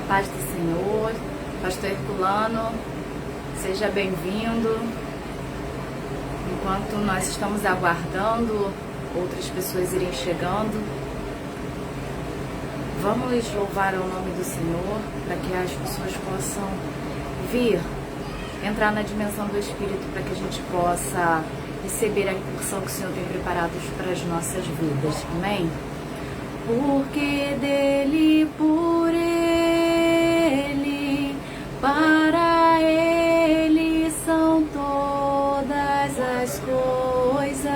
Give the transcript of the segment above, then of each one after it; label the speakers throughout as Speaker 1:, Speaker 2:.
Speaker 1: paz do Senhor, Pastor Herculano, seja bem-vindo. Enquanto nós estamos aguardando outras pessoas irem chegando, vamos louvar o nome do Senhor para que as pessoas possam vir, entrar na dimensão do Espírito para que a gente possa receber a incursão que o Senhor tem preparado para as nossas vidas. Amém? Porque dele, por ele, para ele são todas as coisas.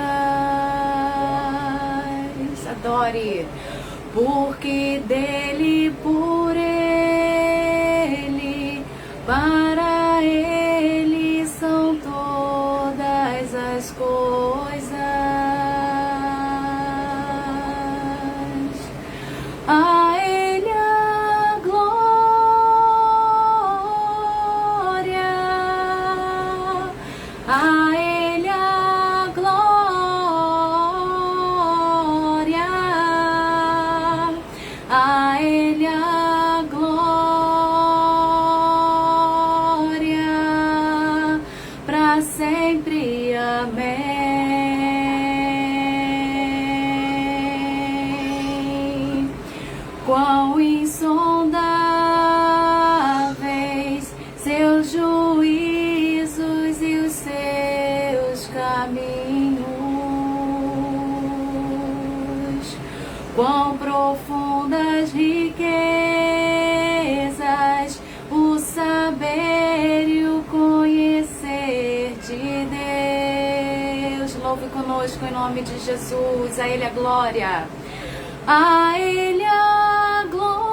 Speaker 1: Adore. Porque dele, por ele, para ele são todas as coisas. A ele a glória, a ele a glória, a ele a glória, para sempre. Amém. Quão insondáveis seus juízos e os seus caminhos, quão profundas riquezas o saber e o conhecer de Deus. Louve conosco em nome de Jesus. A Ele a glória, a Ele a glória,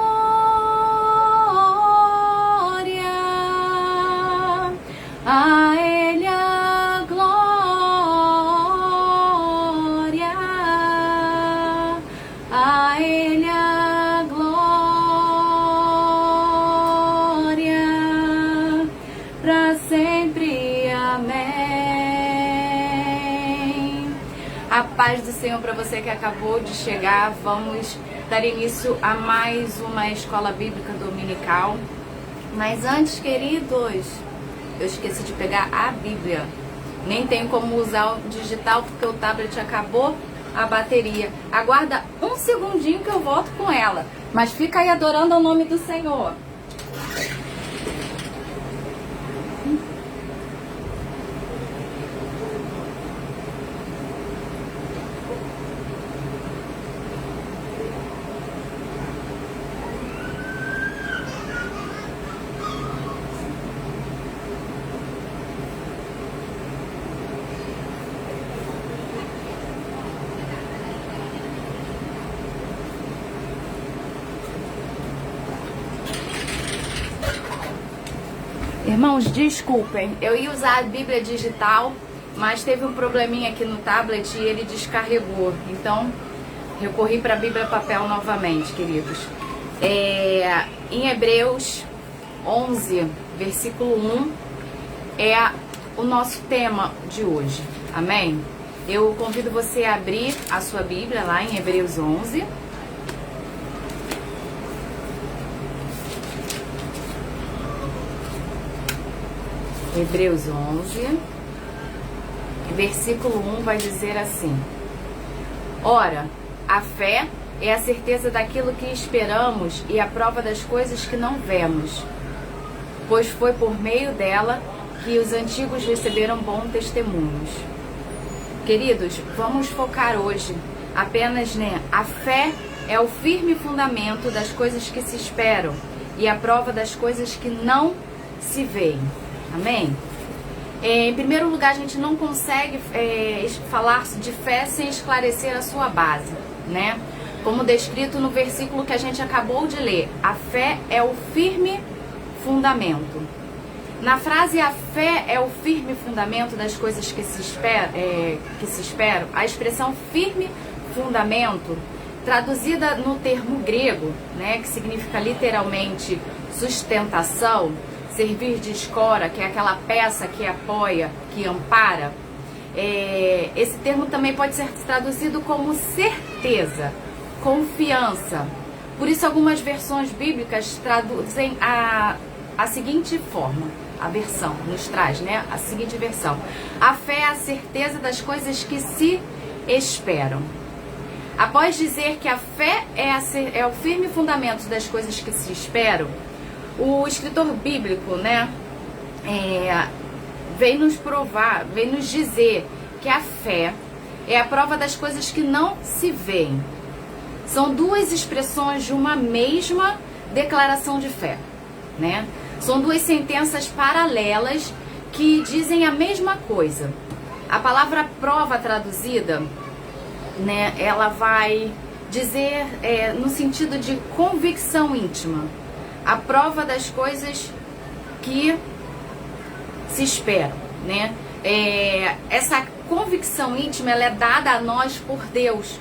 Speaker 1: a Ele a glória, a Ele a glória, para sempre. Amém. A paz do Senhor para você que acabou de chegar. Vamos dar início a mais uma escola bíblica dominical. Mas antes, queridos, eu esqueci de pegar a Bíblia. Nem tenho como usar o digital porque o tablet acabou a bateria. Aguarda um segundinho que eu volto com ela. Mas fica aí adorando o nome do Senhor. Irmãos, desculpem, eu ia usar a Bíblia digital, mas teve um probleminha aqui no tablet e ele descarregou. Então, recorri para a Bíblia papel novamente, queridos. Em Hebreus 11, versículo 1, é o nosso tema de hoje. Amém? Eu convido você a abrir a sua Bíblia lá em Hebreus 11. Hebreus 11, versículo 1 vai dizer assim: Ora, a fé é a certeza daquilo que esperamos e a prova das coisas que não vemos, pois foi por meio dela que os antigos receberam bons testemunhos. Queridos, vamos focar hoje apenas, a fé é o firme fundamento das coisas que se esperam e a prova das coisas que não se veem. Amém? Em primeiro lugar, a gente não consegue falar de fé sem esclarecer a sua base, né? Como descrito no versículo que a gente acabou de ler, a fé é o firme fundamento. Na frase a fé é o firme fundamento das coisas que se esperam, a expressão firme fundamento, traduzida no termo grego, né, que significa literalmente sustentação, servir de escora, que é aquela peça que apoia, que ampara. Esse termo também pode ser traduzido como certeza, confiança, Por isso algumas versões bíblicas traduzem a seguinte forma, a versão nos traz, né? A seguinte versão: a fé é a certeza das coisas que se esperam. Após dizer que a fé é o firme fundamento das coisas que se esperam, o escritor bíblico, né, vem nos provar, vem nos dizer que a fé é a prova das coisas que não se veem. São duas expressões de uma mesma declaração de fé, né? São duas sentenças paralelas que dizem a mesma coisa. A palavra prova traduzida, né, ela vai dizer no sentido de convicção íntima. A prova das coisas que se esperam, né? Essa convicção íntima, ela é dada a nós por Deus.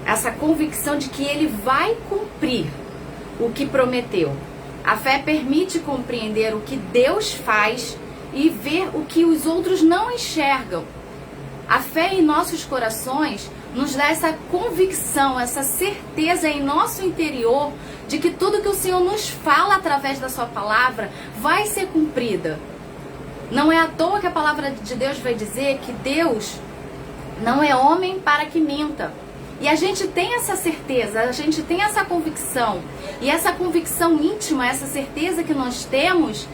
Speaker 1: Essa convicção de que Ele vai cumprir o que prometeu. A fé permite compreender o que Deus faz e ver o que os outros não enxergam. A fé em nossos corações nos dá essa convicção, essa certeza em nosso interior de que tudo que o Senhor nos fala através da sua palavra vai ser cumprida. Não é à toa que a palavra de Deus vai dizer que Deus não é homem para que minta. E a gente tem essa certeza, a gente tem essa convicção. E essa convicção íntima, essa certeza que nós temos,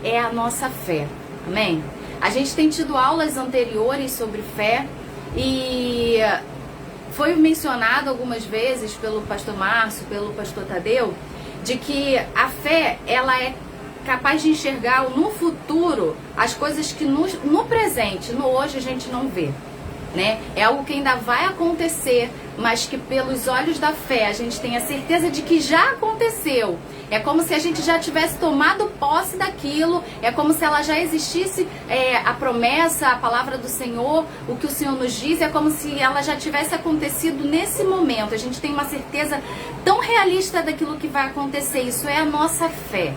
Speaker 1: é a nossa fé. Amém? A gente tem tido aulas anteriores sobre fé e foi mencionado algumas vezes pelo pastor Márcio, pelo pastor Tadeu, de que a fé, ela é capaz de enxergar no futuro as coisas que no presente, no hoje, a gente não vê. Né? É algo que ainda vai acontecer, mas que pelos olhos da fé a gente tem a certeza de que já aconteceu. É como se a gente já tivesse tomado posse daquilo, é como se ela já existisse, a promessa, a palavra do Senhor, o que o Senhor nos diz, é como se ela já tivesse acontecido nesse momento. A gente tem uma certeza tão realista daquilo que vai acontecer. Isso é a nossa fé.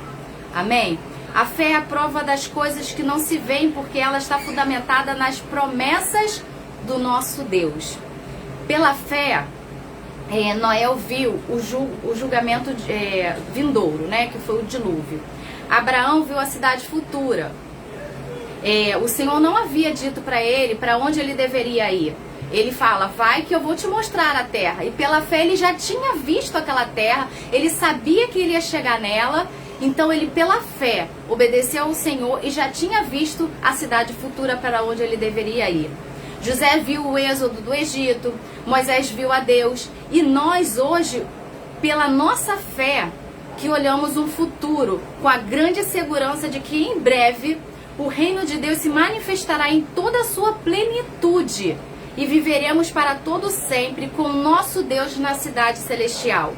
Speaker 1: Amém? A fé é a prova das coisas que não se veem, porque ela está fundamentada nas promessas do nosso Deus. Pela fé, Noé viu o julgamento vindouro, né, que foi o dilúvio. Abraão viu a cidade futura. O Senhor não havia dito para ele para onde ele deveria ir. Ele fala, vai que eu vou te mostrar a terra. E pela fé ele já tinha visto aquela terra, ele sabia que ele ia chegar nela. Então ele, pela fé, obedeceu ao Senhor e já tinha visto a cidade futura para onde ele deveria ir. José viu o êxodo do Egito, Moisés viu a Deus, e nós hoje, pela nossa fé, que olhamos um futuro com a grande segurança de que em breve o reino de Deus se manifestará em toda a sua plenitude e viveremos para todo sempre com o nosso Deus na cidade celestial.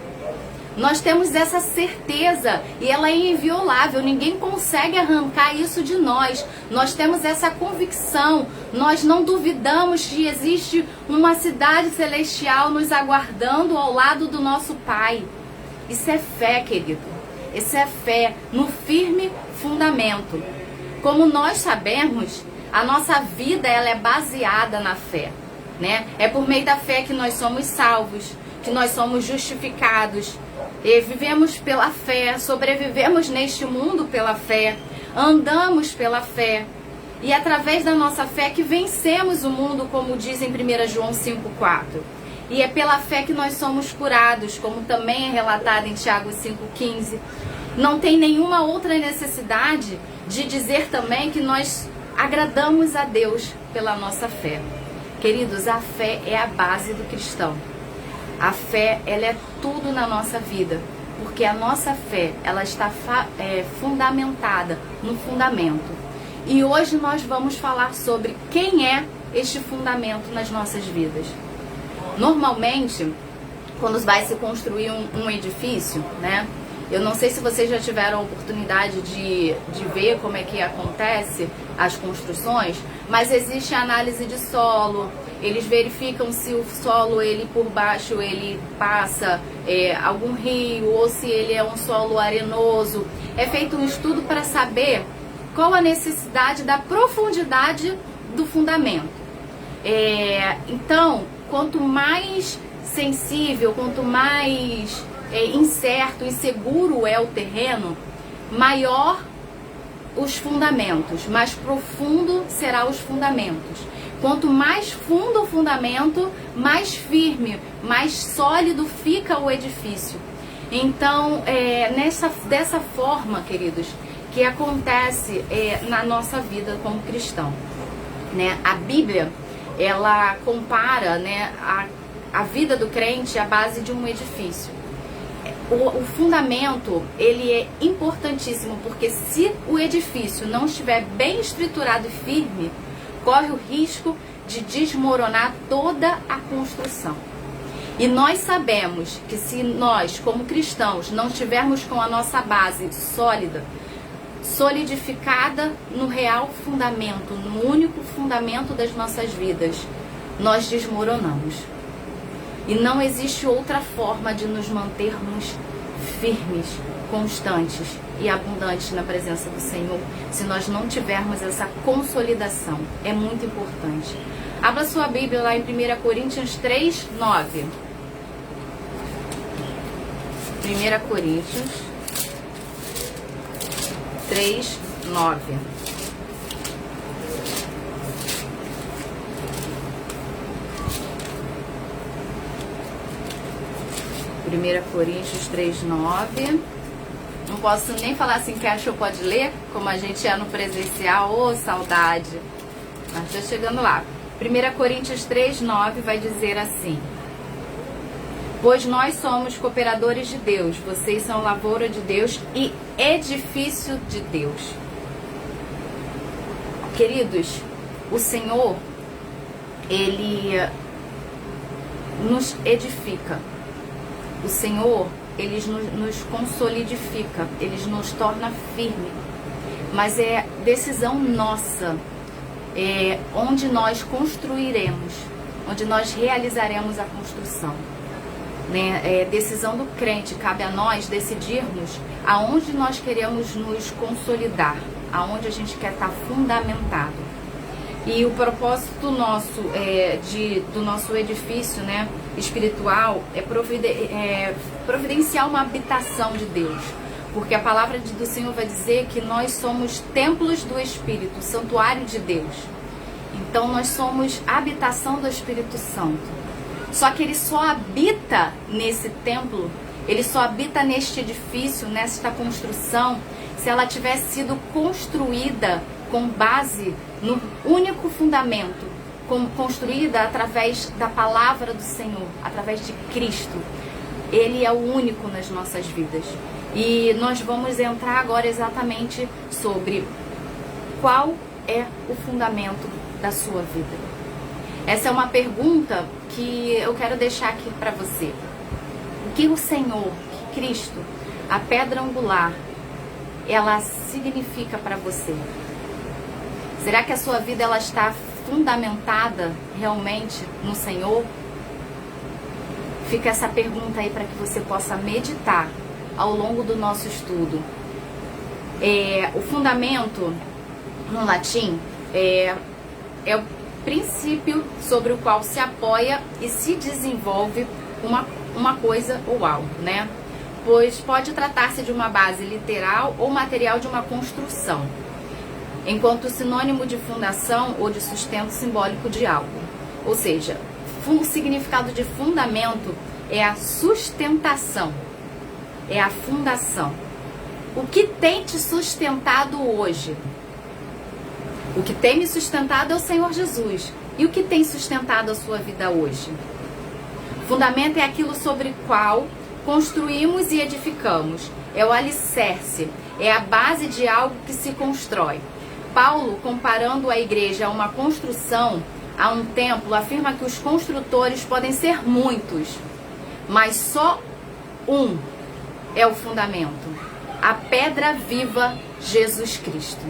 Speaker 1: Nós temos essa certeza e ela é inviolável, ninguém consegue arrancar isso de nós. Nós temos essa convicção, nós não duvidamos que existe uma cidade celestial nos aguardando ao lado do nosso Pai. Isso é fé, querido. Isso é fé no firme fundamento. Como nós sabemos, a nossa vida ela é baseada na fé, né? É por meio da fé que nós somos salvos, que nós somos justificados. E vivemos pela fé, sobrevivemos neste mundo pela fé, andamos pela fé. E através da nossa fé que vencemos o mundo, como diz em 1 João 5,4. E é pela fé que nós somos curados, como também é relatado em Tiago 5,15. Não tem nenhuma outra necessidade de dizer também que nós agradamos a Deus pela nossa fé. Queridos, a fé é a base do cristão. A fé, ela é tudo na nossa vida, porque a nossa fé, ela está fundamentada no fundamento. E hoje nós vamos falar sobre quem é este fundamento nas nossas vidas. Normalmente, quando vai se construir um edifício, né? Eu não sei se vocês já tiveram a oportunidade de ver como é que acontece as construções, mas existe a análise de solo. Eles verificam se o solo, ele por baixo, ele passa algum rio ou se ele é um solo arenoso. É feito um estudo para saber qual a necessidade da profundidade do fundamento. Então, quanto mais sensível, quanto mais incerto e seguro é o terreno, maior os fundamentos, mais profundo será os fundamentos. Quanto mais fundo o fundamento, mais firme, mais sólido fica o edifício. Então, dessa forma, queridos, que acontece na nossa vida como cristão, né? A Bíblia, ela compara, né, a vida do crente à base de um edifício. O fundamento, ele é importantíssimo, porque se o edifício não estiver bem estruturado e firme, corre o risco de desmoronar toda a construção. E nós sabemos que se nós, como cristãos, não estivermos com a nossa base sólida, solidificada no real fundamento, no único fundamento das nossas vidas, nós desmoronamos. E não existe outra forma de nos mantermos firmes, constantes e abundantes na presença do Senhor, se nós não tivermos essa consolidação. É muito importante. Abra sua Bíblia lá em 1 Coríntios 3, 9. 1 Coríntios 3, 9. 1 Coríntios 3, 9. Não posso nem falar assim que achou pode ler, como a gente é no presencial. Ô, saudade! Mas estou chegando lá. 1 Coríntios 3, 9 vai dizer assim: pois nós somos cooperadores de Deus, vocês são lavoura de Deus e edifício de Deus. Queridos, o Senhor, Ele nos edifica. O Senhor, Ele nos consolidifica, Ele nos torna firme. Mas é decisão nossa, onde nós construiremos, onde nós realizaremos a construção. Né? É decisão do crente, cabe a nós decidirmos aonde nós queremos nos consolidar, aonde a gente quer estar fundamentado. E o propósito nosso, do nosso edifício, né, espiritual, é providenciar uma habitação de Deus. Porque a palavra do Senhor vai dizer que nós somos templos do Espírito, santuário de Deus. Então nós somos habitação do Espírito Santo. Só que Ele só habita nesse templo, Ele só habita neste edifício, nesta construção, se ela tiver sido construída com base no único fundamento, construída através da palavra do Senhor, através de Cristo. Ele é o único nas nossas vidas. E nós vamos entrar agora exatamente sobre qual é o fundamento da sua vida. Essa é uma pergunta que eu quero deixar aqui para você. O que o Senhor, que Cristo, a pedra angular, ela significa para você? Será que a sua vida ela está fundamentada realmente no Senhor? Fica essa pergunta aí para que você possa meditar ao longo do nosso estudo. O fundamento, no latim, é o princípio sobre o qual se apoia e se desenvolve uma coisa ou algo, né? Pois pode tratar-se de uma base literal ou material de uma construção, enquanto sinônimo de fundação ou de sustento simbólico de algo. Ou seja, o significado de fundamento é a sustentação, é a fundação. O que tem te sustentado hoje? O que tem me sustentado é o Senhor Jesus. E o que tem sustentado a sua vida hoje? Fundamento é aquilo sobre o qual construímos e edificamos. É o alicerce, é a base de algo que se constrói. Paulo, comparando a igreja a uma construção, a um templo, afirma que os construtores podem ser muitos, mas só um é o fundamento, a pedra viva, Jesus Cristo.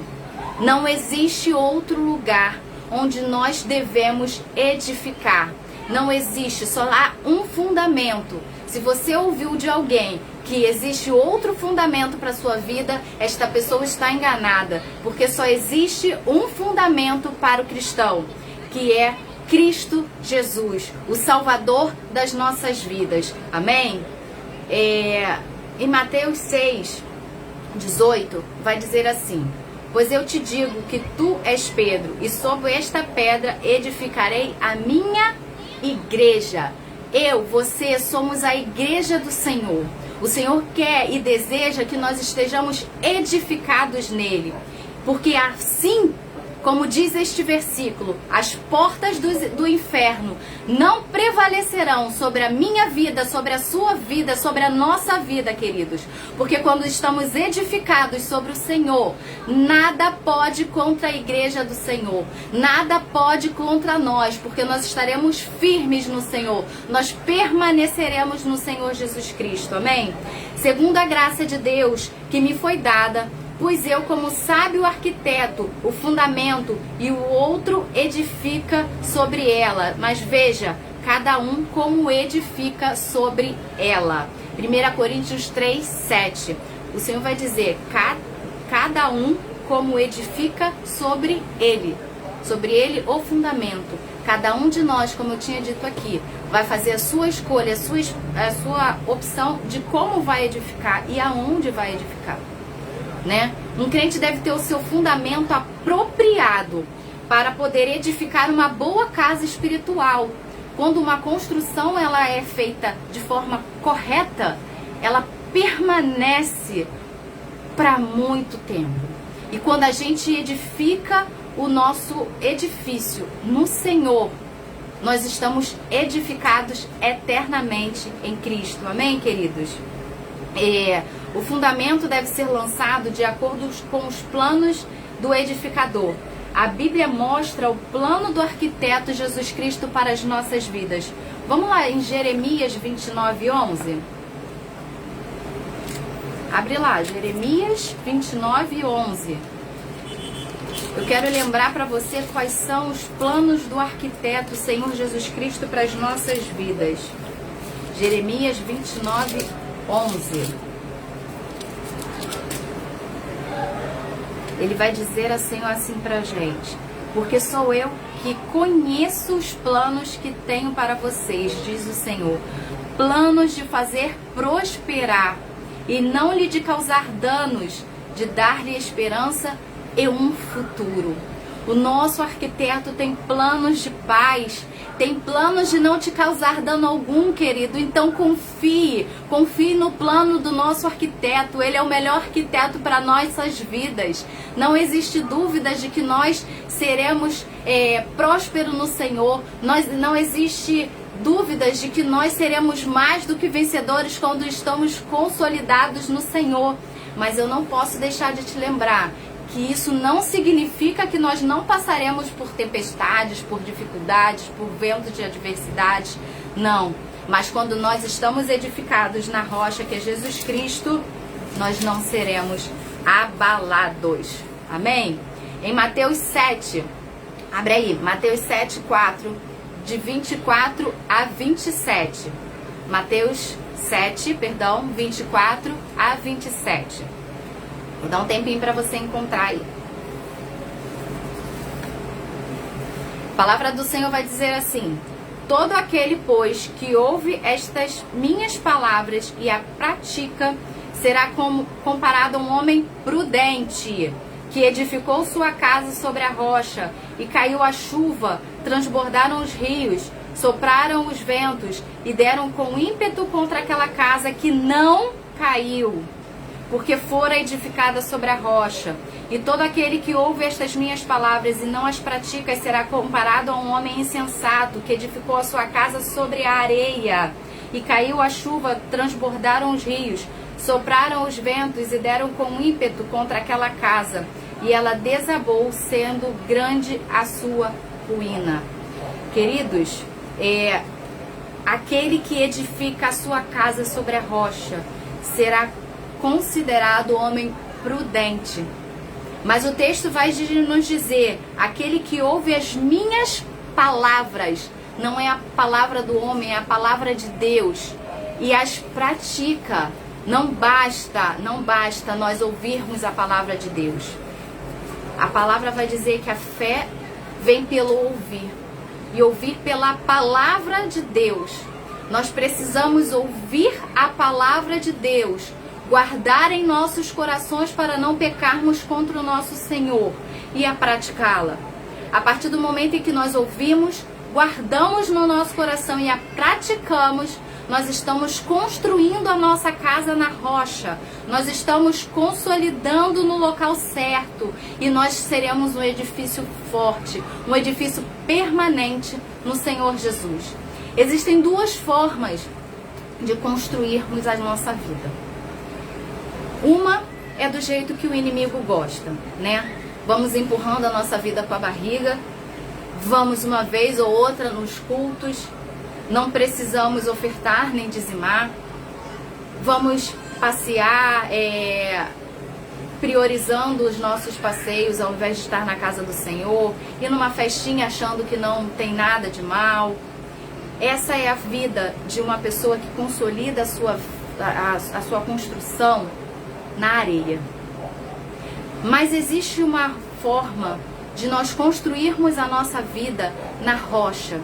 Speaker 1: Não existe outro lugar onde nós devemos edificar. Não existe, só há um fundamento. Se você ouviu de alguém que existe outro fundamento para a sua vida, esta pessoa está enganada, porque só existe um fundamento para o cristão, que é Cristo Jesus, o Salvador das nossas vidas. Amém? Em Mateus 6:18 vai dizer assim: pois eu te digo que tu és Pedro, e sobre esta pedra edificarei a minha igreja. Eu, você, somos a igreja do Senhor. O Senhor quer e deseja que nós estejamos edificados nele. Porque assim, como diz este versículo, as portas do inferno não prevalecerão sobre a minha vida, sobre a sua vida, sobre a nossa vida, queridos. Porque quando estamos edificados sobre o Senhor, nada pode contra a igreja do Senhor. Nada pode contra nós, porque nós estaremos firmes no Senhor. Nós permaneceremos no Senhor Jesus Cristo. Amém? Segundo a graça de Deus que me foi dada, pois eu, como sábio arquiteto, o fundamento e o outro edifica sobre ela. Mas veja, cada um como edifica sobre ela. 1 Coríntios 3:7. O Senhor vai dizer, cada um como edifica sobre ele o fundamento. Cada um de nós, como eu tinha dito aqui, vai fazer a sua escolha, a sua opção de como vai edificar e aonde vai edificar. Né? Um crente deve ter o seu fundamento apropriado para poder edificar uma boa casa espiritual. Quando uma construção ela é feita de forma correta, ela permanece para muito tempo. E quando a gente edifica o nosso edifício no Senhor, nós estamos edificados eternamente em Cristo. Amém, queridos? O fundamento deve ser lançado de acordo com os planos do edificador. A Bíblia mostra o plano do arquiteto Jesus Cristo para as nossas vidas. Vamos lá em Jeremias 29:11. Abre lá, Jeremias 29:11. Eu quero lembrar para você quais são os planos do arquiteto Senhor Jesus Cristo para as nossas vidas. Jeremias 29:11. Ele vai dizer assim pra gente: porque sou eu que conheço os planos que tenho para vocês, diz o Senhor, planos de fazer prosperar e não lhe de causar danos, de dar-lhe esperança e um futuro. O nosso arquiteto tem planos de paz, tem planos de não te causar dano algum, querido. Então confie no plano do nosso arquiteto. Ele é o melhor arquiteto para nossas vidas. Não existe dúvida de que nós seremos prósperos no Senhor. Não existe dúvidas de que nós seremos mais do que vencedores quando estamos consolidados no Senhor. Mas eu não posso deixar de te lembrar que isso não significa que nós não passaremos por tempestades, por dificuldades, por ventos de adversidade. Não. Mas quando nós estamos edificados na rocha que é Jesus Cristo, nós não seremos abalados. Amém? Em Mateus 7, abre aí, Mateus 7:4, de 24 a 27. Mateus 7, 24 a 27. Vou dar um tempinho para você encontrar aí. A palavra do Senhor vai dizer assim: todo aquele, pois, que ouve estas minhas palavras e a pratica, será comparado a um homem prudente, que edificou sua casa sobre a rocha, e caiu a chuva, transbordaram os rios, sopraram os ventos, e deram com ímpeto contra aquela casa, que não caiu, porque fora edificada sobre a rocha. E todo aquele que ouve estas minhas palavras e não as pratica será comparado a um homem insensato, que edificou a sua casa sobre a areia. E caiu a chuva, transbordaram os rios, sopraram os ventos e deram com ímpeto contra aquela casa. E ela desabou, sendo grande a sua ruína. Queridos, aquele que edifica a sua casa sobre a rocha será considerado homem prudente. Mas o texto vai nos dizer: aquele que ouve as minhas palavras, não é a palavra do homem, é a palavra de Deus, e as pratica. Não basta nós ouvirmos a palavra de Deus. A palavra vai dizer que a fé vem pelo ouvir. e ouvir pela palavra de Deus. Nós precisamos ouvir a palavra de Deus, guardar em nossos corações para não pecarmos contra o nosso Senhor e a praticá-la. A partir do momento em que nós ouvimos, guardamos no nosso coração e a praticamos, nós estamos construindo a nossa casa na rocha, nós estamos consolidando no local certo e nós seremos um edifício forte, um edifício permanente no Senhor Jesus. Existem duas formas de construirmos a nossa vida. Uma é do jeito que o inimigo gosta, né? Vamos empurrando a nossa vida com a barriga, vamos uma vez ou outra nos cultos, não precisamos ofertar nem dizimar, vamos passear priorizando os nossos passeios ao invés de estar na casa do Senhor, e numa festinha achando que não tem nada de mal. Essa é a vida de uma pessoa que consolida a sua construção na areia. Mas existe uma forma de nós construirmos a nossa vida na rocha,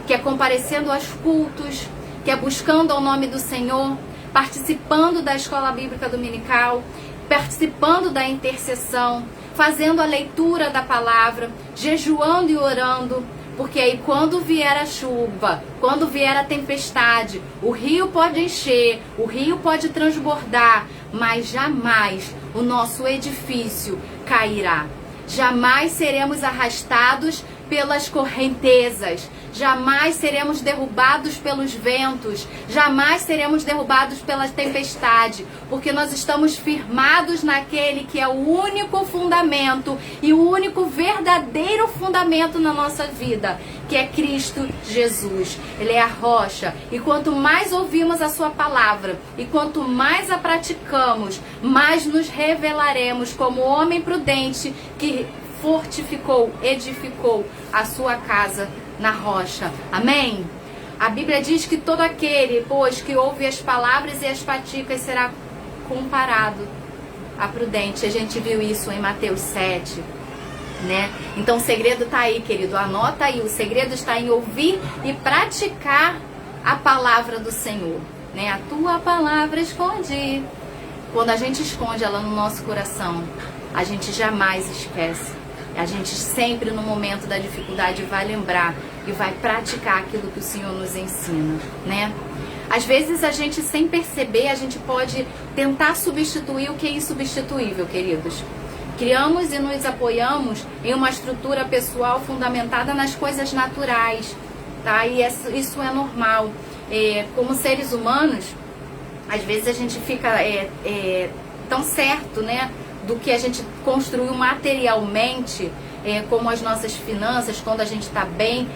Speaker 1: que é comparecendo aos cultos, que é buscando ao nome do Senhor, participando da escola bíblica dominical, participando da intercessão, fazendo a leitura da palavra, jejuando e orando, porque aí quando vier a chuva, quando vier a tempestade, o rio pode encher, o rio pode transbordar, mas jamais o nosso edifício cairá. Jamais seremos arrastados pelas correntezas, jamais seremos derrubados pelos ventos, jamais seremos derrubados pela tempestade, porque nós estamos firmados naquele que é o único fundamento e o único verdadeiro fundamento na nossa vida, que é Cristo Jesus. Ele é a rocha, e quanto mais ouvimos a sua palavra e quanto mais a praticamos, mais nos revelaremos como homem prudente que fortificou, edificou a sua casa na rocha. Amém? A Bíblia diz que todo aquele, pois, que ouve as palavras e as pratica será comparado a prudente. A gente viu isso em Mateus 7, né? Então o segredo está aí, querido. Anota aí, o segredo está em ouvir e praticar a palavra do Senhor, né? A tua palavra esconde. Quando a gente esconde ela no nosso coração, a gente jamais esquece. A gente sempre, no momento da dificuldade, vai lembrar e vai praticar aquilo que o Senhor nos ensina, né? Às vezes a gente, sem perceber, a gente pode tentar substituir o que é insubstituível, queridos. Criamos e nos apoiamos em uma estrutura pessoal fundamentada nas coisas naturais, tá? E isso é normal. Como seres humanos, às vezes a gente fica tão certo, né, do que a gente construiu materialmente, como as nossas finanças, quando a gente está bem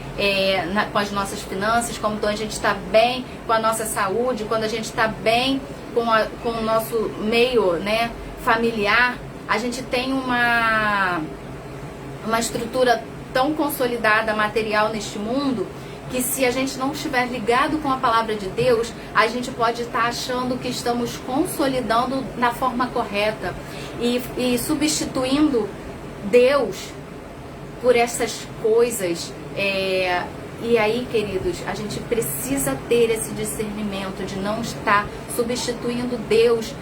Speaker 1: com as nossas finanças, quando a gente está bem com a nossa saúde, quando a gente está bem com o nosso meio, né, familiar, a gente tem uma estrutura tão consolidada material neste mundo, que se a gente não estiver ligado com a palavra de Deus, a gente pode estar achando que estamos consolidando na forma correta e substituindo Deus por essas coisas. E aí, queridos, a gente precisa ter esse discernimento de não estar substituindo Deus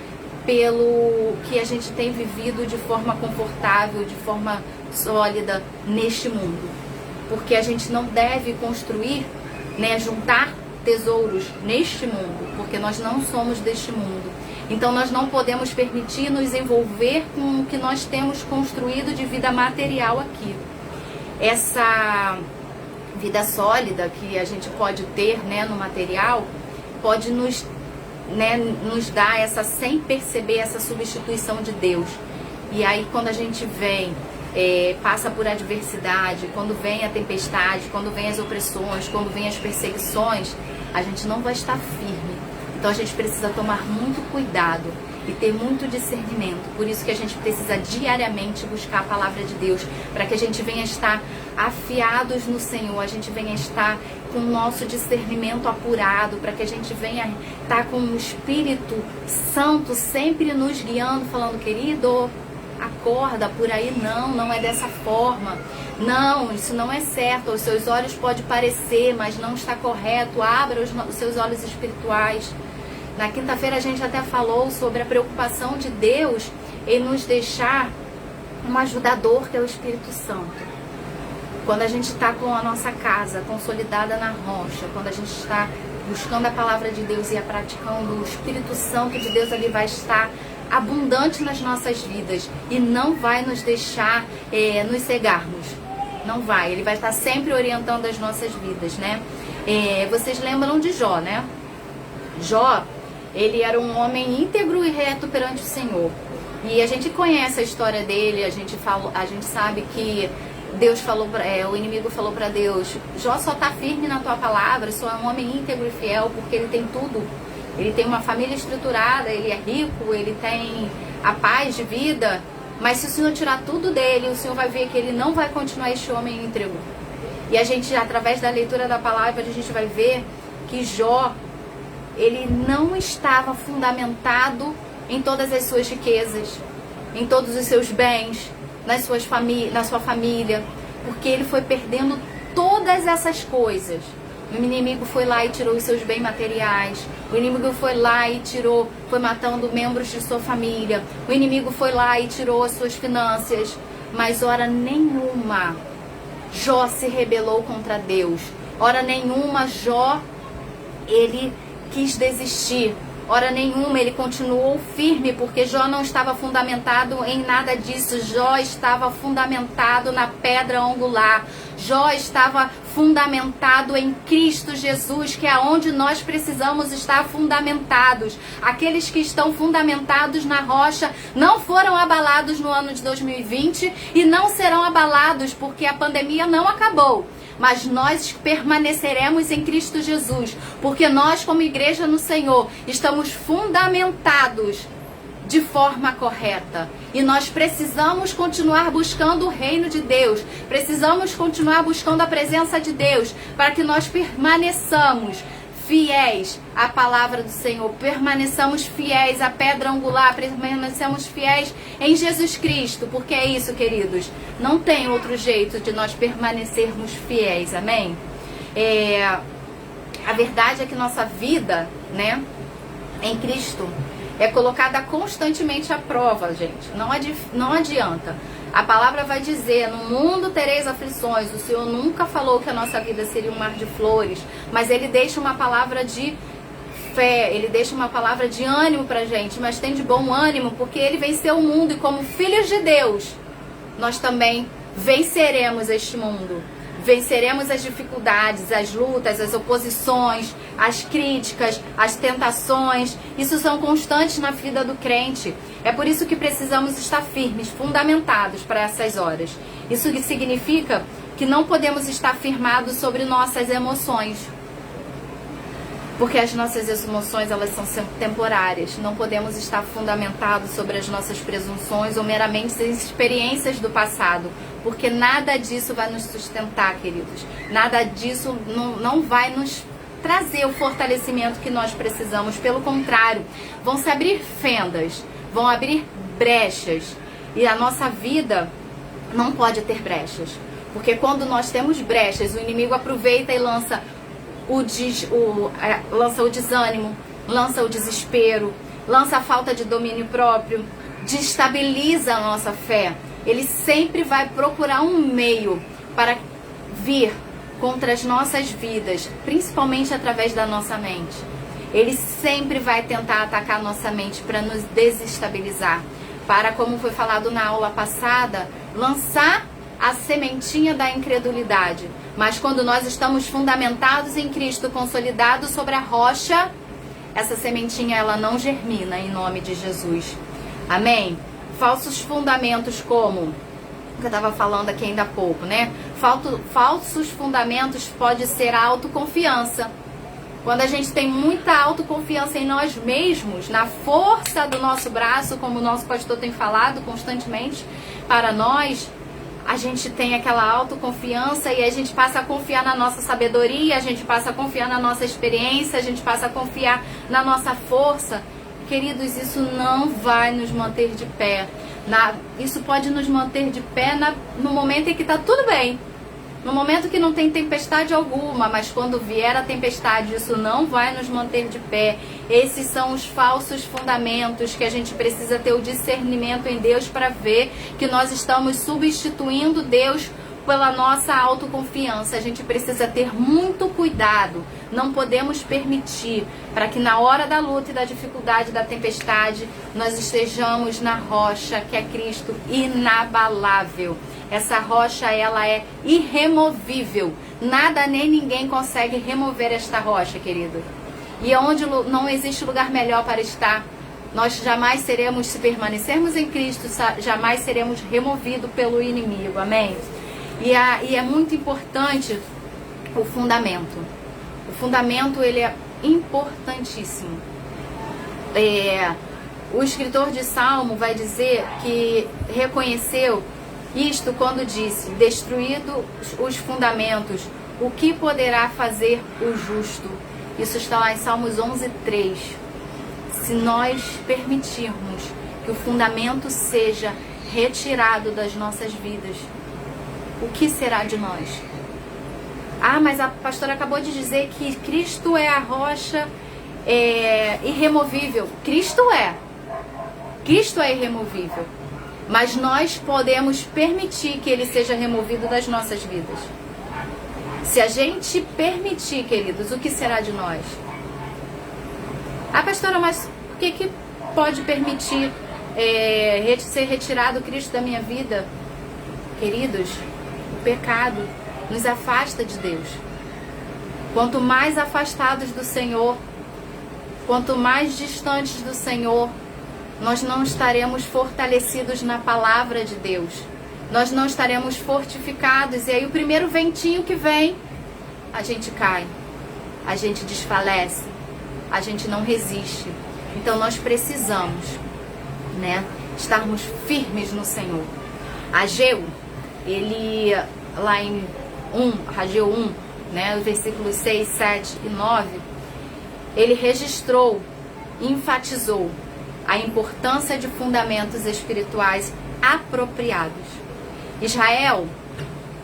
Speaker 1: pelo que a gente tem vivido de forma confortável, de forma sólida neste mundo. Porque a gente não deve construir, né, juntar tesouros neste mundo, porque nós não somos deste mundo. Então nós não podemos permitir nos envolver com o que nós temos construído de vida material aqui. Essa vida sólida que a gente pode ter, né, no material, pode nos dar essa, sem perceber, essa substituição de Deus. E aí quando a gente vem, passa por adversidade, quando vem a tempestade, quando vem as opressões, quando vem as perseguições, a gente não vai estar firme. Então a gente precisa tomar muito cuidado e ter muito discernimento. Por isso que a gente precisa diariamente buscar a palavra de Deus, para que a gente venha estar afiados no Senhor, a gente venha estar com o nosso discernimento apurado, para que a gente venha estar com o Espírito Santo sempre nos guiando, falando: querido, acorda por aí, não é dessa forma. Não, isso não é certo. Os seus olhos pode parecer, mas não está correto. Abra os seus olhos espirituais. Na quinta-feira a gente até falou sobre a preocupação de Deus em nos deixar um ajudador, que é o Espírito Santo. Quando a gente está com a nossa casa consolidada na rocha, quando a gente está buscando a palavra de Deus e a praticando, o Espírito Santo de Deus ali vai estar abundante nas nossas vidas e não vai nos deixar nos cegarmos. Não vai, ele vai estar sempre orientando as nossas vidas, né? Vocês lembram de Jó, né? Jó, ele era um homem íntegro e reto perante o Senhor. E a gente conhece a história dele, a gente sabe que Deus falou, o inimigo falou para Deus: Jó só está firme na tua palavra, só é um homem íntegro e fiel, porque ele tem tudo. Ele tem uma família estruturada, ele é rico, ele tem a paz de vida. Mas se o Senhor tirar tudo dele, o Senhor vai ver que ele não vai continuar este homem íntegro. E a gente, através da leitura da palavra, a gente vai ver que Jó, ele não estava fundamentado em todas as suas riquezas, em todos os seus bens, na sua família, porque ele foi perdendo todas essas coisas. O inimigo foi lá e tirou os seus bens materiais. O inimigo foi lá e foi matando membros de sua família. O inimigo foi lá e tirou as suas finanças. Mas hora nenhuma Jó se rebelou contra Deus. Hora nenhuma Jó, ele quis desistir. Hora nenhuma ele continuou firme, porque Jó não estava fundamentado em nada disso. Jó estava fundamentado na pedra angular. Jó estava fundamentado em Cristo Jesus, que é onde nós precisamos estar fundamentados. Aqueles que estão fundamentados na rocha não foram abalados no ano de 2020 e não serão abalados, porque a pandemia não acabou. Mas nós permaneceremos em Cristo Jesus, porque nós, como igreja no Senhor, estamos fundamentados de forma correta. E nós precisamos continuar buscando o reino de Deus, precisamos continuar buscando a presença de Deus, para que nós permaneçamos fiéis à palavra do Senhor, permaneçamos fiéis à pedra angular, permaneçamos fiéis em Jesus Cristo, porque é isso, queridos, não tem outro jeito de nós permanecermos fiéis, amém? A verdade é que nossa vida, né, em Cristo é colocada constantemente à prova, gente, não adianta. A palavra vai dizer: no mundo tereis aflições. O Senhor nunca falou que a nossa vida seria um mar de flores, mas Ele deixa uma palavra de fé, Ele deixa uma palavra de ânimo pra gente, mas tem de bom ânimo, porque Ele venceu o mundo, e como filhos de Deus, nós também venceremos este mundo. Venceremos as dificuldades, as lutas, as oposições, as críticas, as tentações. Isso são constantes na vida do crente. É por isso que precisamos estar firmes, fundamentados para essas horas. Isso significa que não podemos estar firmados sobre nossas emoções. Porque as nossas emoções, elas são sempre temporárias. Não podemos estar fundamentados sobre as nossas presunções ou meramente as experiências do passado. Porque nada disso vai nos sustentar, queridos. Nada disso não vai nos trazer o fortalecimento que nós precisamos. Pelo contrário, vão se abrir fendas, vão abrir brechas. E a nossa vida não pode ter brechas. Porque quando nós temos brechas, o inimigo aproveita e lança o desânimo, lança o desespero, lança a falta de domínio próprio, destabiliza a nossa fé. Ele sempre vai procurar um meio para vir contra as nossas vidas, principalmente através da nossa mente. Ele sempre vai tentar atacar a nossa mente para nos desestabilizar, para, como foi falado na aula passada, lançar a sementinha da incredulidade. Mas quando nós estamos fundamentados em Cristo, consolidados sobre a rocha, essa sementinha ela não germina, em nome de Jesus. Amém? Falsos fundamentos como que eu estava falando aqui ainda há pouco, né? Falsos fundamentos pode ser a autoconfiança. Quando a gente tem muita autoconfiança em nós mesmos, na força do nosso braço, como o nosso pastor tem falado constantemente para nós, a gente tem aquela autoconfiança e a gente passa a confiar na nossa sabedoria, a gente passa a confiar na nossa experiência, a gente passa a confiar na nossa força. Queridos, isso não vai nos manter de pé. Isso pode nos manter de pé no momento em que está tudo bem. No momento que não tem tempestade alguma, mas quando vier a tempestade, isso não vai nos manter de pé. Esses são os falsos fundamentos que a gente precisa ter o discernimento em Deus para ver que nós estamos substituindo Deus pela nossa autoconfiança. A gente precisa ter muito cuidado. Não podemos permitir para que na hora da luta e da dificuldade, da tempestade, nós estejamos na rocha que é Cristo, inabalável. Essa rocha, ela é irremovível. Nada nem ninguém consegue remover esta rocha, querido. E onde não existe lugar melhor para estar, nós jamais seremos, se permanecermos em Cristo, jamais seremos removidos pelo inimigo. Amém? E é muito importante o fundamento. O fundamento, ele é importantíssimo. O escritor de Salmo vai dizer que reconheceu isto quando disse: destruídos os fundamentos, o que poderá fazer o justo? Isso está lá em Salmos 11:3. Se nós permitirmos que o fundamento seja retirado das nossas vidas, o que será de nós? Ah, mas a pastora acabou de dizer que Cristo é a rocha irremovível. Cristo é irremovível. Mas nós podemos permitir que ele seja removido das nossas vidas. Se a gente permitir, queridos, o que será de nós? Ah, pastora, mas o que pode permitir ser retirado Cristo da minha vida? Queridos, o pecado nos afasta de Deus. Quanto mais afastados do Senhor, quanto mais distantes do Senhor, nós não estaremos fortalecidos na palavra de Deus. Nós não estaremos fortificados. E aí o primeiro ventinho que vem, a gente cai, a gente desfalece, a gente não resiste. Então nós precisamos, estarmos firmes no Senhor. Ageu, ele lá em Ageu 1, os versículos 6, 7 e 9, ele registrou, enfatizou a importância de fundamentos espirituais apropriados. Israel,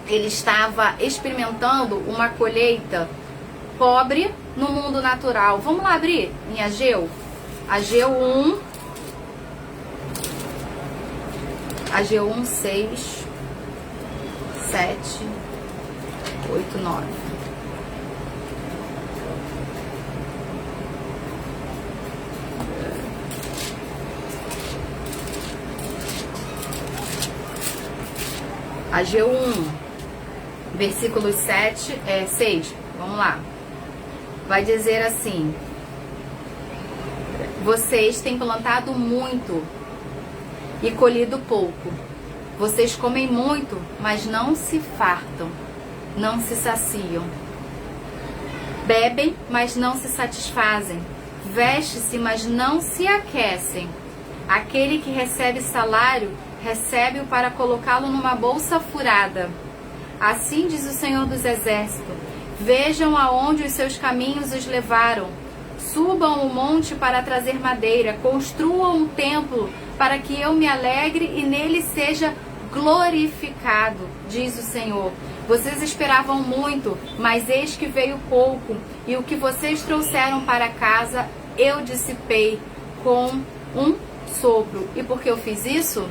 Speaker 1: ele estava experimentando uma colheita pobre no mundo natural. Vamos lá abrir em Ageu? Ageu 1, 6, 7, 8, 9. Ageu 1, versículos 6, vamos lá. Vai dizer assim: vocês têm plantado muito e colhido pouco. Vocês comem muito, mas não se fartam, não se saciam. Bebem, mas não se satisfazem. Veste-se, mas não se aquecem. Aquele que recebe salário, recebe-o para colocá-lo numa bolsa furada. Assim diz o Senhor dos Exércitos: vejam aonde os seus caminhos os levaram. Subam o monte para trazer madeira, construam um templo para que eu me alegre e nele seja glorificado, diz o Senhor. Vocês esperavam muito, mas eis que veio pouco, e o que vocês trouxeram para casa eu dissipei com um sopro. E por que eu fiz isso?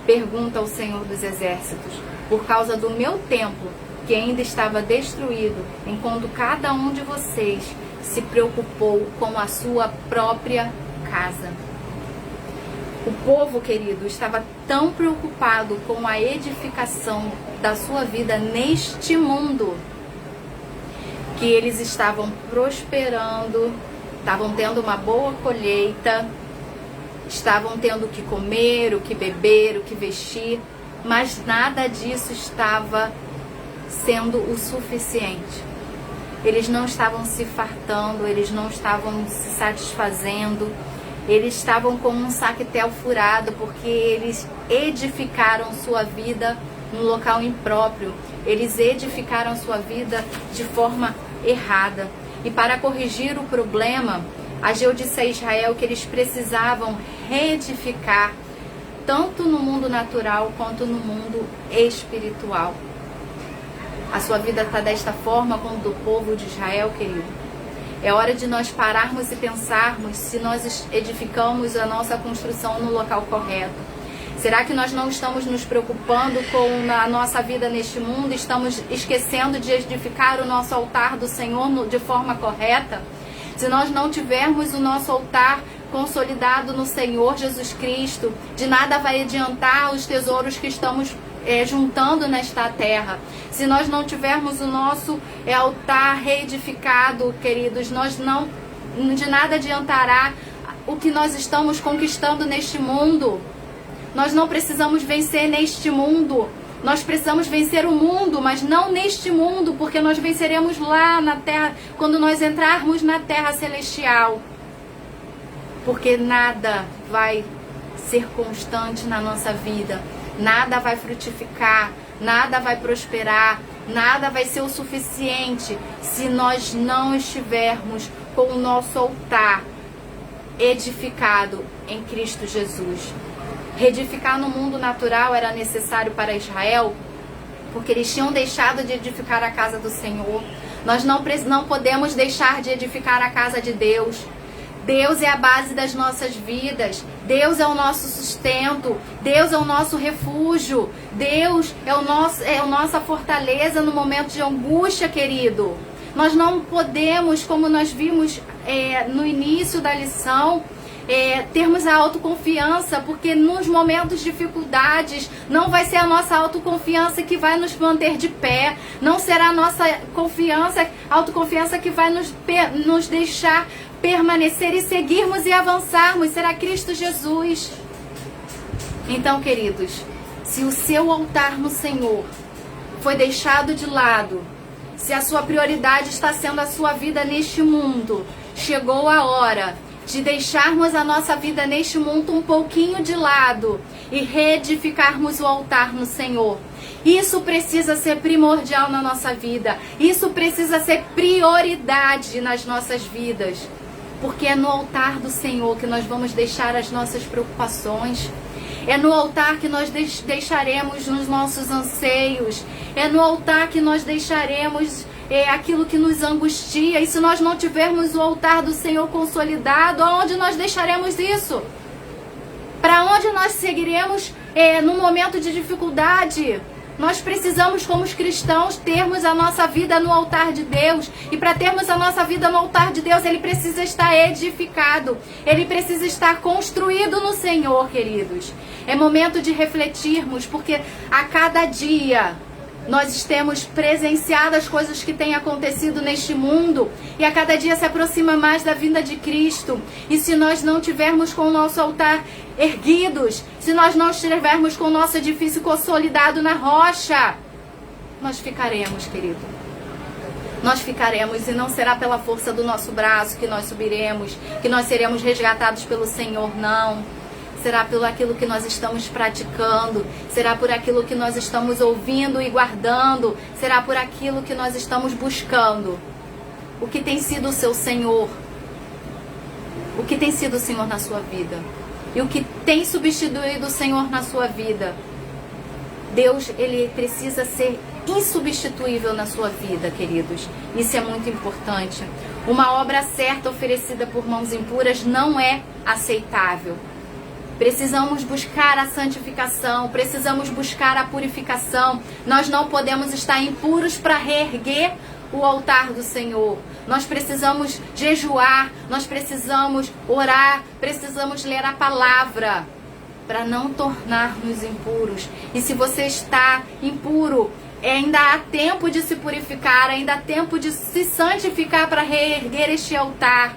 Speaker 1: Pergunta o Senhor dos Exércitos: por causa do meu templo, que ainda estava destruído, enquanto cada um de vocês se preocupou com a sua própria casa. O povo, querido, estava tão preocupado com a edificação da sua vida neste mundo, que eles estavam prosperando, estavam tendo uma boa colheita, estavam tendo o que comer, o que beber, o que vestir, mas nada disso estava sendo o suficiente. Eles não estavam se fartando, eles não estavam se satisfazendo, eles estavam com um saquetel furado, porque eles edificaram sua vida num local impróprio, eles edificaram sua vida de forma errada. E para corrigir o problema, Ageu disse a Israel que eles precisavam reedificar, tanto no mundo natural quanto no mundo espiritual. A sua vida está desta forma como do povo de Israel, querido. É hora de nós pararmos e pensarmos se nós edificamos a nossa construção no local correto. Será que nós não estamos nos preocupando com a nossa vida neste mundo? Estamos esquecendo de edificar o nosso altar do Senhor de forma correta? Se nós não tivermos o nosso altar consolidado no Senhor Jesus Cristo, de nada vai adiantar os tesouros que estamos juntando nesta terra. Se nós não tivermos o nosso altar reedificado, queridos, de nada adiantará o que nós estamos conquistando neste mundo. Nós não precisamos vencer neste mundo. Nós precisamos vencer o mundo, mas não neste mundo, porque nós venceremos lá na terra, quando nós entrarmos na terra celestial. Porque nada vai ser constante na nossa vida. Nada vai frutificar, nada vai prosperar, nada vai ser o suficiente se nós não estivermos com o nosso altar edificado em Cristo Jesus. Reedificar no mundo natural era necessário para Israel, porque eles tinham deixado de edificar a casa do Senhor. Nós não podemos deixar de edificar a casa de Deus. Deus é a base das nossas vidas. Deus é o nosso sustento. Deus é o nosso refúgio. Deus é a nossa fortaleza no momento de angústia, querido. Nós não podemos, como nós vimos no início da lição, termos a autoconfiança, porque nos momentos de dificuldades não vai ser a nossa autoconfiança que vai nos manter de pé, não será a nossa autoconfiança que vai nos deixar permanecer e seguirmos e avançarmos, será Cristo Jesus. Então, queridos, se o seu altar no Senhor foi deixado de lado, se a sua prioridade está sendo a sua vida neste mundo, chegou a hora de deixarmos a nossa vida neste mundo um pouquinho de lado e reedificarmos o altar no Senhor. Isso precisa ser primordial na nossa vida. Isso precisa ser prioridade nas nossas vidas. Porque é no altar do Senhor que nós vamos deixar as nossas preocupações. É no altar que nós deixaremos os nossos anseios. É no altar que nós deixaremos aquilo que nos angustia. E se nós não tivermos o altar do Senhor consolidado, aonde nós deixaremos isso? Para onde nós seguiremos no momento de dificuldade? Nós precisamos, como os cristãos, termos a nossa vida no altar de Deus. E para termos a nossa vida no altar de Deus, ele precisa estar edificado. Ele precisa estar construído no Senhor, queridos. É momento de refletirmos, porque a cada dia nós temos presenciado as coisas que têm acontecido neste mundo. E a cada dia se aproxima mais da vinda de Cristo. E se nós não tivermos com o nosso altar erguidos, se nós não estivermos com o nosso edifício consolidado na rocha, nós ficaremos, querido. Nós ficaremos, e não será pela força do nosso braço que nós subiremos, que nós seremos resgatados pelo Senhor, não. Será pelo aquilo que nós estamos praticando, será por aquilo que nós estamos ouvindo e guardando, será por aquilo que nós estamos buscando. O que tem sido o seu Senhor? O que tem sido o Senhor na sua vida? E o que tem substituído o Senhor na sua vida? Deus, ele precisa ser insubstituível na sua vida, queridos. Isso é muito importante. Uma obra certa oferecida por mãos impuras não é aceitável. Precisamos buscar a santificação, precisamos buscar a purificação. Nós não podemos estar impuros para reerguer o altar do Senhor. Nós precisamos jejuar, nós precisamos orar, precisamos ler a palavra para não tornar-nos impuros. E se você está impuro, ainda há tempo de se purificar, ainda há tempo de se santificar para reerguer este altar.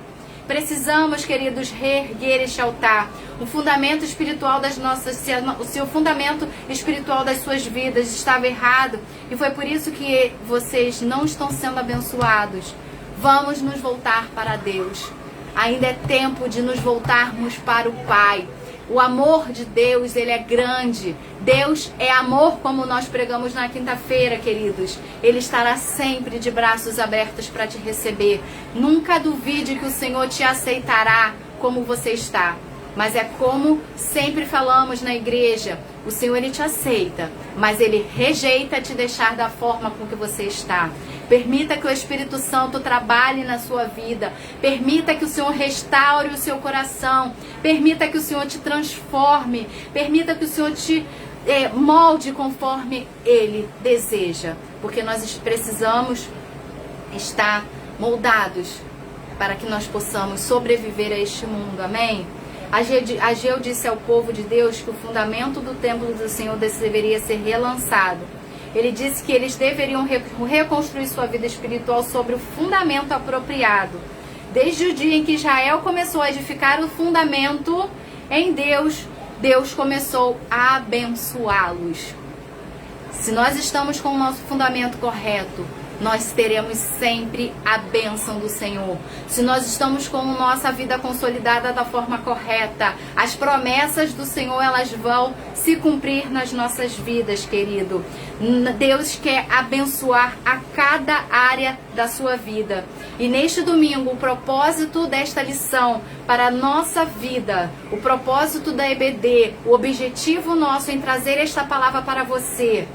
Speaker 1: Precisamos, queridos, reerguer este altar. O fundamento espiritual das nossas, o seu fundamento espiritual das suas vidas estava errado. E foi por isso que vocês não estão sendo abençoados. Vamos nos voltar para Deus. Ainda é tempo de nos voltarmos para o Pai. O amor de Deus, ele é grande. Deus é amor, como nós pregamos na quinta-feira, queridos. Ele estará sempre de braços abertos para te receber. Nunca duvide que o Senhor te aceitará como você está. Mas é como sempre falamos na igreja, o Senhor, ele te aceita, mas ele rejeita te deixar da forma com que você está. Permita que o Espírito Santo trabalhe na sua vida. Permita que o Senhor restaure o seu coração. Permita que o Senhor te transforme. Permita que o Senhor te molde conforme Ele deseja. Porque nós precisamos estar moldados para que nós possamos sobreviver a este mundo. Amém? Ageu disse ao povo de Deus que o fundamento do templo do Senhor deveria ser relançado. Ele disse que eles deveriam reconstruir sua vida espiritual sobre o fundamento apropriado. Desde o dia em que Israel começou a edificar o fundamento em Deus, Deus começou a abençoá-los. Se nós estamos com o nosso fundamento correto, nós teremos sempre a bênção do Senhor. Se nós estamos com a nossa vida consolidada da forma correta, as promessas do Senhor, elas vão se cumprir nas nossas vidas, querido. Deus quer abençoar a cada área da sua vida. E neste domingo, o propósito desta lição para a nossa vida, o propósito da EBD, o objetivo nosso em trazer esta palavra para você,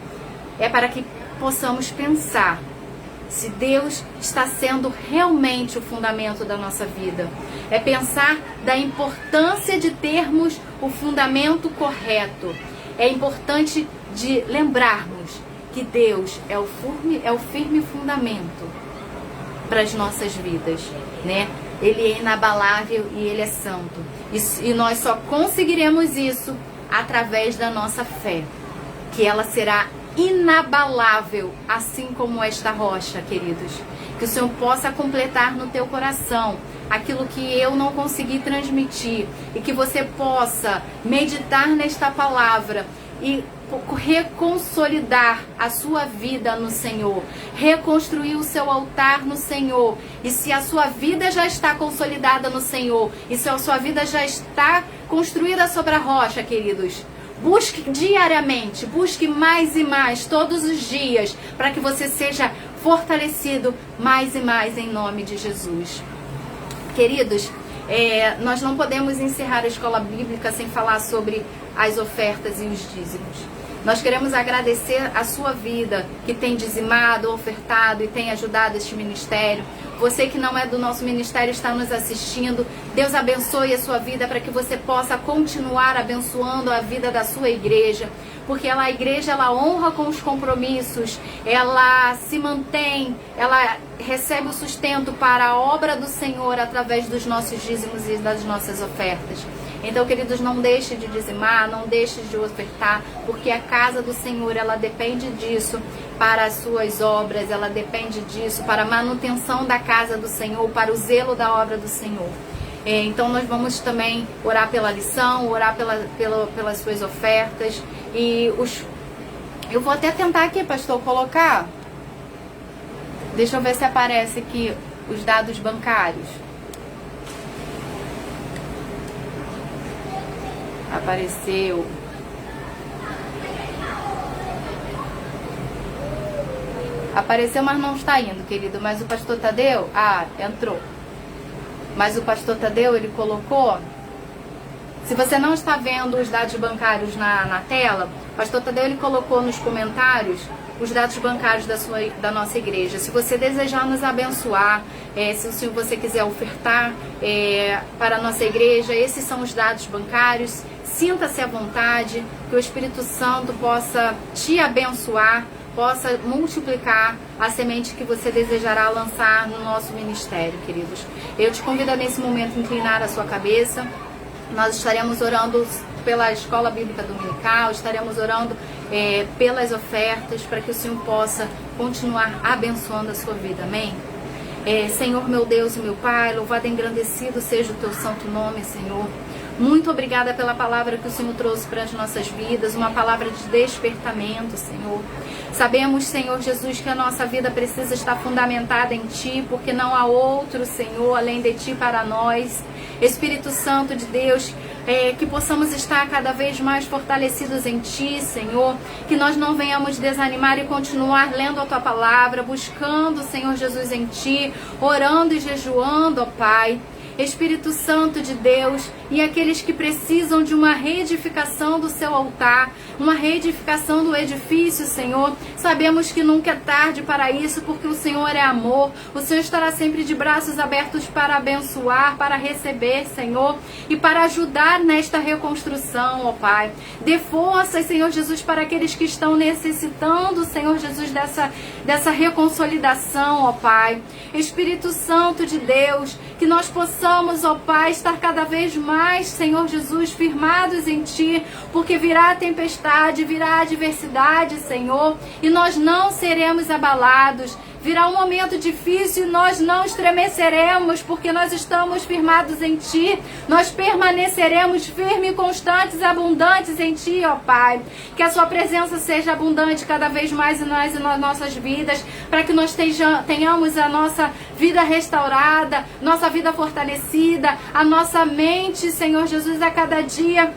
Speaker 1: é para que possamos pensar se Deus está sendo realmente o fundamento da nossa vida. É pensar da importância de termos o fundamento correto. É importante de lembrarmos que Deus é o firme fundamento para as nossas vidas, né? Ele é inabalável e Ele é santo. E nós só conseguiremos isso através da nossa fé, que ela será inabalável, assim como esta rocha, queridos. Que o Senhor possa completar no teu coração aquilo que eu não consegui transmitir, e que você possa meditar nesta palavra e reconsolidar a sua vida no Senhor, reconstruir o seu altar no Senhor. E se a sua vida já está consolidada no Senhor, e se a sua vida já está construída sobre a rocha, queridos, busque diariamente, busque mais e mais, todos os dias, para que você seja fortalecido mais e mais em nome de Jesus. Queridos, nós não podemos encerrar a escola bíblica sem falar sobre as ofertas e os dízimos. Nós queremos agradecer a sua vida, que tem dizimado, ofertado e tem ajudado este ministério. Você que não é do nosso ministério está nos assistindo. Deus abençoe a sua vida para que você possa continuar abençoando a vida da sua igreja. Porque a igreja, ela honra com os compromissos, ela se mantém, ela recebe o sustento para a obra do Senhor através dos nossos dízimos e das nossas ofertas. Então, queridos, não deixe de dizimar, não deixe de ofertar, porque a casa do Senhor, ela depende disso para as suas obras, ela depende disso para a manutenção da casa do Senhor, para o zelo da obra do Senhor. Então, nós vamos também orar pela lição, orar pelas suas ofertas. E eu vou até tentar aqui, pastor, colocar. Deixa eu ver se aparece aqui os dados bancários. Apareceu. Apareceu, mas não está indo, querido. Mas o pastor Tadeu, entrou. Mas o pastor Tadeu, ele colocou. Se você não está vendo os dados bancários na tela, o pastor Tadeu, ele colocou nos comentários os dados bancários da nossa igreja. Se você desejar nos abençoar, se você quiser ofertar para a nossa igreja, esses são os dados bancários. Sinta-se à vontade, que o Espírito Santo possa te abençoar, possa multiplicar a semente que você desejará lançar no nosso ministério, queridos. Eu te convido a, nesse momento, inclinar a sua cabeça. Nós estaremos orando pela escola bíblica dominical, estaremos orando pelas ofertas, para que o Senhor possa continuar abençoando a sua vida, amém? Senhor, meu Deus e meu Pai, louvado e engrandecido seja o teu santo nome, Senhor. Muito obrigada pela palavra que o Senhor trouxe para as nossas vidas, uma palavra de despertamento, Senhor. Sabemos, Senhor Jesus, que a nossa vida precisa estar fundamentada em Ti, porque não há outro, Senhor, além de Ti para nós. Espírito Santo de Deus, que possamos estar cada vez mais fortalecidos em Ti, Senhor, que nós não venhamos desanimar e continuar lendo a Tua palavra, buscando, Senhor Jesus, em Ti, orando e jejuando, ó Pai. Espírito Santo de Deus, e aqueles que precisam de uma reedificação do seu altar, uma reedificação do edifício, Senhor, sabemos que nunca é tarde para isso, porque o Senhor é amor, o Senhor estará sempre de braços abertos para abençoar, para receber, Senhor, e para ajudar nesta reconstrução, ó Pai. Dê forças, Senhor Jesus, para aqueles que estão necessitando, Senhor Jesus, dessa reconsolidação, ó Pai. Espírito Santo de Deus, que nós possamos, ó Pai, estar cada vez mais, Senhor Jesus, firmados em Ti, porque virá a tempestade, virá a adversidade, Senhor, e nós não seremos abalados. Virá um momento difícil e nós não estremeceremos, porque nós estamos firmados em Ti. Nós permaneceremos firmes, constantes, abundantes em Ti, ó Pai. Que a Sua presença seja abundante cada vez mais em nós e nas nossas vidas, para que nós tenhamos a nossa vida restaurada, nossa vida fortalecida, a nossa mente, Senhor Jesus, a cada dia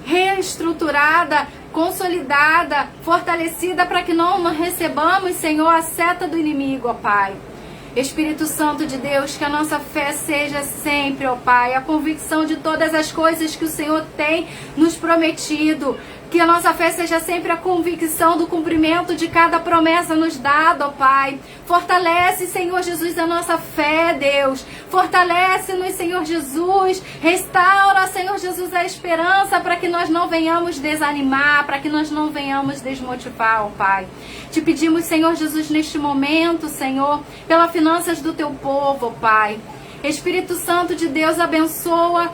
Speaker 1: reestruturada, consolidada, fortalecida, para que não recebamos, Senhor, a seta do inimigo, ó Pai. Espírito Santo de Deus, que a nossa fé seja sempre, ó Pai, a convicção de todas as coisas que o Senhor tem nos prometido. Que a nossa fé seja sempre a convicção do cumprimento de cada promessa nos dada, ó Pai. Fortalece, Senhor Jesus, a nossa fé, Deus. Fortalece-nos, Senhor Jesus. Restaura, Senhor Jesus, a esperança, para que nós não venhamos desanimar, para que nós não venhamos desmotivar, ó Pai. Te pedimos, Senhor Jesus, neste momento, Senhor, pelas finanças do Teu povo, ó Pai. Espírito Santo de Deus, abençoa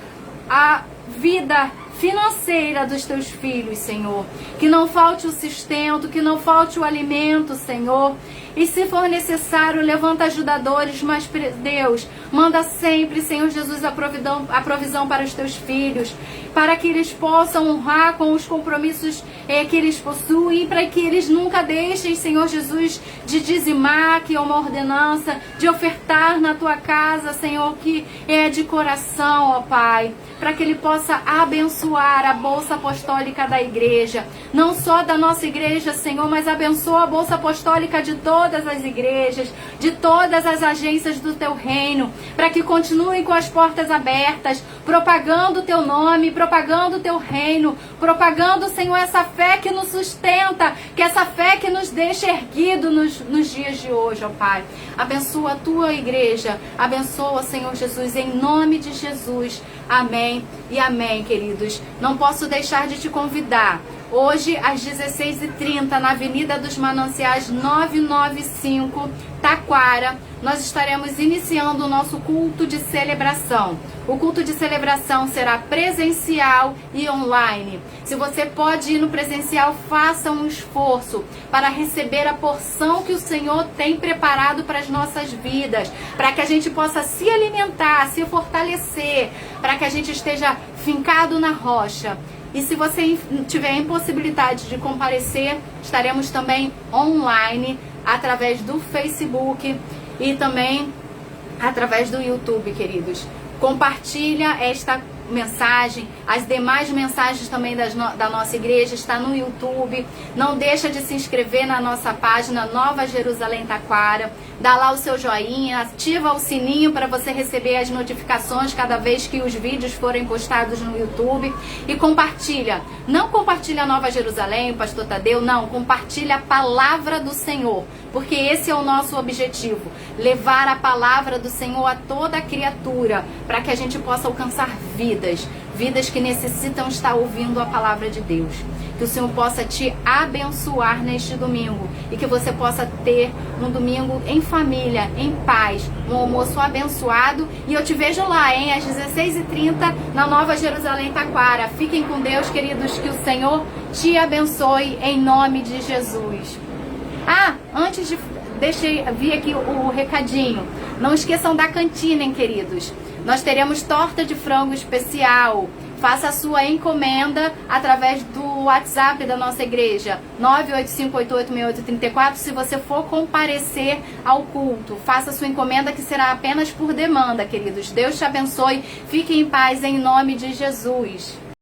Speaker 1: a vida financeira dos Teus filhos, Senhor. Que não falte o sustento, que não falte o alimento, Senhor. E se for necessário, levanta ajudadores, mas Deus, manda sempre, Senhor Jesus, a provisão para os Teus filhos, para que eles possam honrar com os compromissos que eles possuem, para que eles nunca deixem, Senhor Jesus, de dizimar, que é uma ordenança, de ofertar na Tua casa, Senhor, que é de coração, ó Pai, para que Ele possa abençoar a Bolsa Apostólica da Igreja, não só da nossa igreja, Senhor, mas abençoa a Bolsa Apostólica de todas as igrejas, de todas as agências do Teu reino, para que continuem com as portas abertas, propagando o Teu nome, propagando o Teu reino, propagando, Senhor, essa fé que nos sustenta, que essa fé que nos deixa erguido nos dias de hoje, ó Pai. Abençoa a Tua igreja, abençoa, Senhor Jesus, em nome de Jesus. Amém e amém, queridos. Não posso deixar de te convidar. Hoje, às 16h30, na Avenida dos Mananciais 995, Taquara, nós estaremos iniciando o nosso culto de celebração. O culto de celebração será presencial e online. Se você pode ir no presencial, faça um esforço para receber a porção que o Senhor tem preparado para as nossas vidas, para que a gente possa se alimentar, se fortalecer, para que a gente esteja fincado na rocha. E se você tiver impossibilidade de comparecer, estaremos também online, através do Facebook e também através do YouTube, queridos. Compartilha esta mensagem, as demais mensagens também da nossa igreja está no YouTube. Não deixa de se inscrever na nossa página Nova Jerusalém Taquara, dá lá o seu joinha, ativa o sininho para você receber as notificações cada vez que os vídeos forem postados no YouTube, e compartilha. Não compartilha a Nova Jerusalém, o pastor Tadeu, não, compartilha a palavra do Senhor, porque esse é o nosso objetivo, levar a palavra do Senhor a toda a criatura, para que a gente possa alcançar vidas que necessitam estar ouvindo a palavra de Deus. Que o Senhor possa te abençoar neste domingo e que você possa ter um domingo em família, em paz, um almoço abençoado. E eu te vejo lá, hein, às 16h30 na Nova Jerusalém Taquara. Fiquem com Deus, queridos, que o Senhor te abençoe em nome de Jesus. Antes de vir aqui o recadinho, não esqueçam da cantina, hein, queridos. Nós teremos torta de frango especial, Faça a sua encomenda através do WhatsApp da nossa igreja, 985886834, se você for comparecer ao culto. Faça a sua encomenda, que será apenas por demanda, queridos. Deus te abençoe. Fique em paz em nome de Jesus.